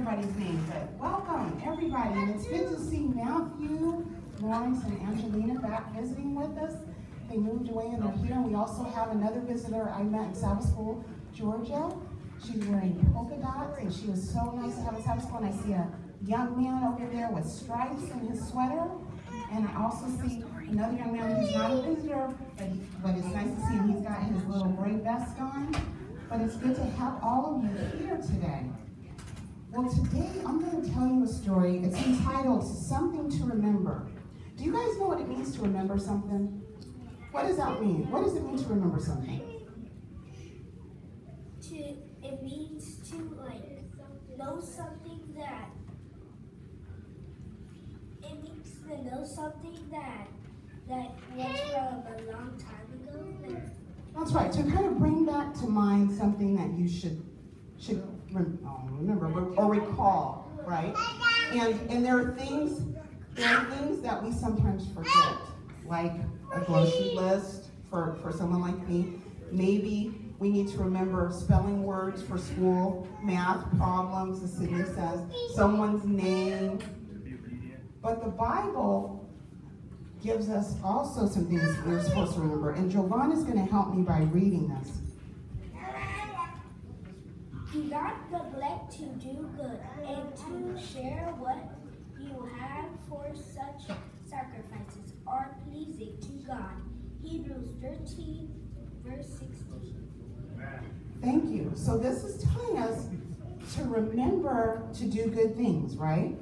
everybody's name, but welcome, everybody. And it's good to see Matthew, Lawrence, and Angelina back visiting with us. They moved away and they're here. We also have another visitor I met in Sabbath school, Georgia. She's wearing polka dots, and she was so nice to have at Sabbath school. And I see a young man over there with stripes in his sweater. And I also see another young man who's not a visitor, but it's nice to see him. He's got his little gray vest on. But it's good to have all of you here today. Well, today I'm going to tell you a story. It's entitled Something to Remember. Do you guys know what it means to remember something? What does that mean? What does it mean to remember something? It means to know something that was from a long time ago. That's right. To kind of bring back to mind something that you should remember or recall, right? And there are things that we sometimes forget, like a grocery list for someone like me. Maybe we need to remember spelling words for school, math problems, as Sydney says, someone's name. But the Bible gives us also some things we're supposed to remember. And Giovanna's going to help me by reading this. Do not neglect to do good and to share what you have, for such sacrifices are pleasing to God. Hebrews 13, verse 16. Thank you. So this is telling us to remember to do good things, right?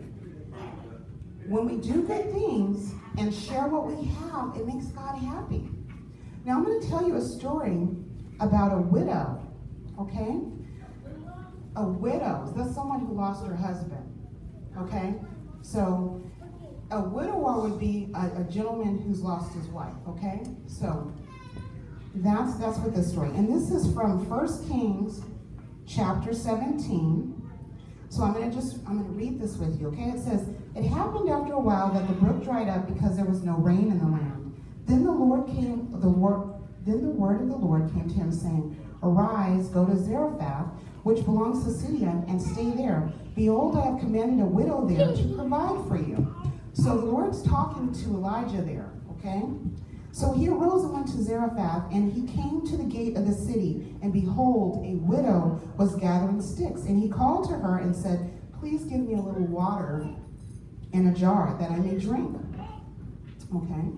When we do good things and share what we have, it makes God happy. Now I'm going to tell you a story about a widow, okay? A widow, that's someone who lost her husband, okay? So a widower would be a gentleman who's lost his wife, okay? So that's what this story. And this is from 1 Kings chapter 17. So I'm going to read this with you, okay? It says, "It happened after a while that the brook dried up because there was no rain in the land. Then the word of the Lord came to him, saying, 'Arise, go to Zarephath, which belongs to Sidon, and stay there. Behold, I have commanded a widow there to provide for you.'" So the Lord's talking to Elijah there, okay? So he arose and went to Zarephath, and he came to the gate of the city, and behold, a widow was gathering sticks. And he called to her and said, "Please give me a little water in a jar that I may drink." Okay?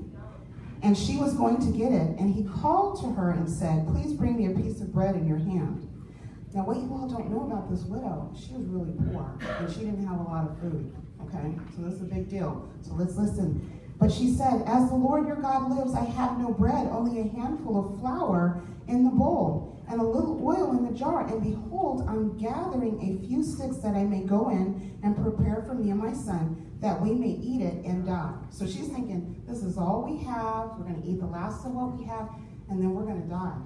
And she was going to get it, and he called to her and said, "Please bring me a piece of bread in your hand." Now, what you all don't know about this widow, she was really poor, and she didn't have a lot of food, okay? So this is a big deal. So let's listen. But she said, "As the Lord your God lives, I have no bread, only a handful of flour in the bowl, and a little oil in the jar. And behold, I'm gathering a few sticks that I may go in and prepare for me and my son, that we may eat it and die." So she's thinking, this is all we have. We're going to eat the last of what we have, and then we're going to die.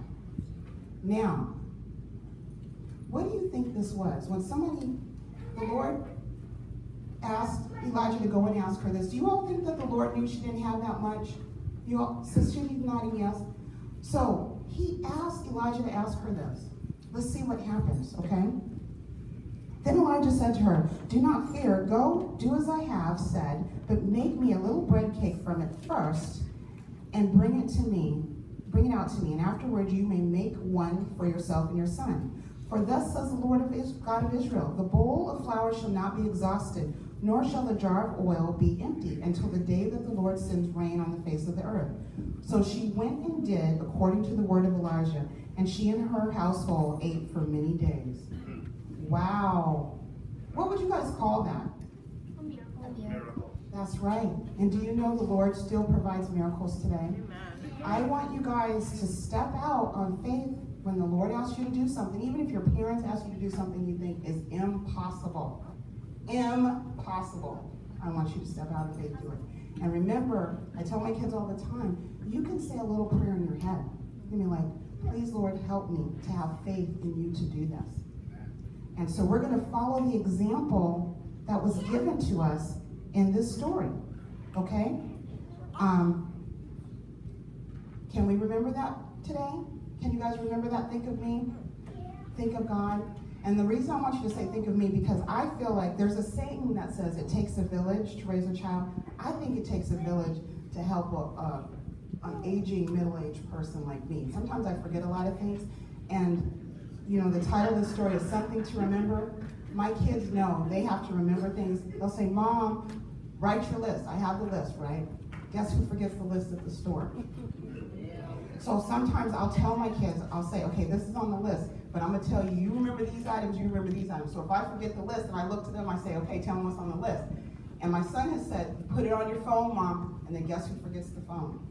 Now, what do you think this was? When the Lord asked Elijah to go and ask her this, do you all think that the Lord knew she didn't have that much? You all, Sister, you nodding yes? So he asked Elijah to ask her this. Let's see what happens, okay? Then Elijah said to her, "Do not fear, go, do as I have said, but make me a little bread cake from it first, and bring it out to me, and afterward you may make one for yourself and your son. For thus says the Lord God of Israel, the bowl of flour shall not be exhausted, nor shall the jar of oil be empty, until the day that the Lord sends rain on the face of the earth." So she went and did according to the word of Elijah, and she and her household ate for many days. Wow. What would you guys call that? A miracle. That's right. And do you know the Lord still provides miracles today? I want you guys to step out on faith when the Lord asks you to do something, even if your parents ask you to do something you think is impossible. Impossible. I want you to step out of faith and do it. And remember, I tell my kids all the time, you can say a little prayer in your head. You can be like, "Please, Lord, help me to have faith in you to do this." And so we're going to follow the example that was given to us in this story. Okay? Can we remember that today? Can you guys remember that? Think of me. Think of God. And the reason I want you to say, think of me, because I feel like there's a saying that says it takes a village to raise a child. I think it takes a village to help an aging, middle-aged person like me. Sometimes I forget a lot of things. And, you know, the title of the story is Something to Remember. My kids know they have to remember things. They'll say, Mom, write your list. I have the list, right? Guess who forgets the list at the store? So sometimes I'll tell my kids, I'll say, okay, this is on the list, but I'm going to tell you, you remember these items, you remember these items. So if I forget the list and I look to them, I say, okay, tell them what's on the list. And my son has said, put it on your phone, Mom, and then guess who forgets the phone?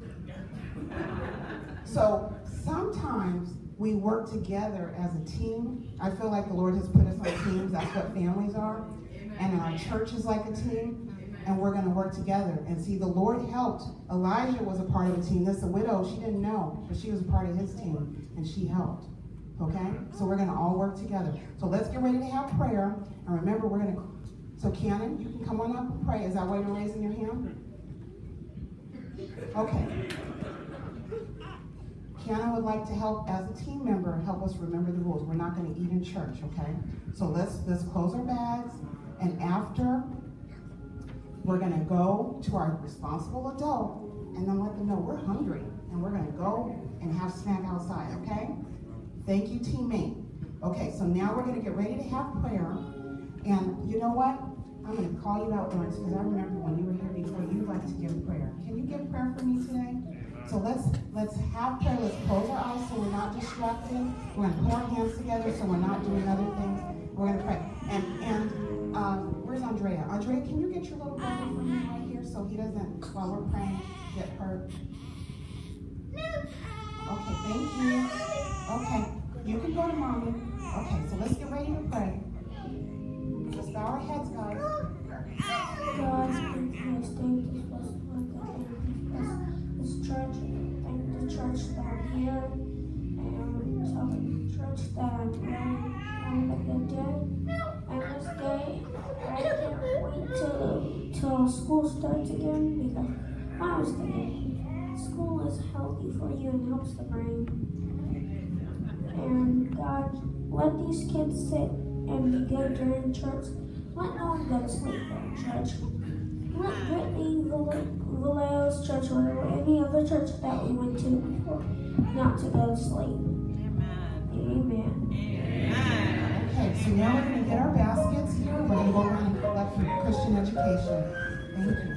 So sometimes we work together as a team. I feel like the Lord has put us on teams. That's what families are. And our church is like a team. And we're going to work together. And see, the Lord helped. Elijah was a part of the team. This widow, she didn't know, but she was a part of his team, and she helped. Okay? So we're going to all work together. So let's get ready to have prayer. And remember, we're going to... So, Cannon, you can come on up and pray. Is that why you're raising your hand? Okay. Cannon would like to help, as a team member, help us remember the rules. We're not going to eat in church, okay? So let's close our bags, and after... we're going to go to our responsible adult and then let them know we're hungry and we're going to go and have snack outside, okay? Thank you, teammate. Okay, so now we're going to get ready to have prayer. And you know what? I'm going to call you out once because I remember when you were here before, you like to give prayer. Can you give prayer for me today? So let's have prayer. Let's close our eyes so we're not distracted. We're going to put our hands together so we're not doing other things. We're going to pray. And where's Andrea? Andrea, can you get your little brother for me right here so he doesn't, while we're praying, get hurt? Okay, thank you. Okay, you can go to Mommy. Okay, so let's get ready to pray. Let's bow our heads, guys. God, thank you for this church. Thank the church that I'm here. And tell the church that I'm having a good day. And this day, I can't wait till school starts again because I was thinking school is healthy for you and helps the brain. And God, let these kids sit and be good during church. Let no one go to sleep during church. Let Brittany, Vallejo's church, or any other church that we went to before, not to go to sleep. Amen. Amen. Okay, so now we're going to get our baskets here. We're going to go around and collect Christian education. Thank you.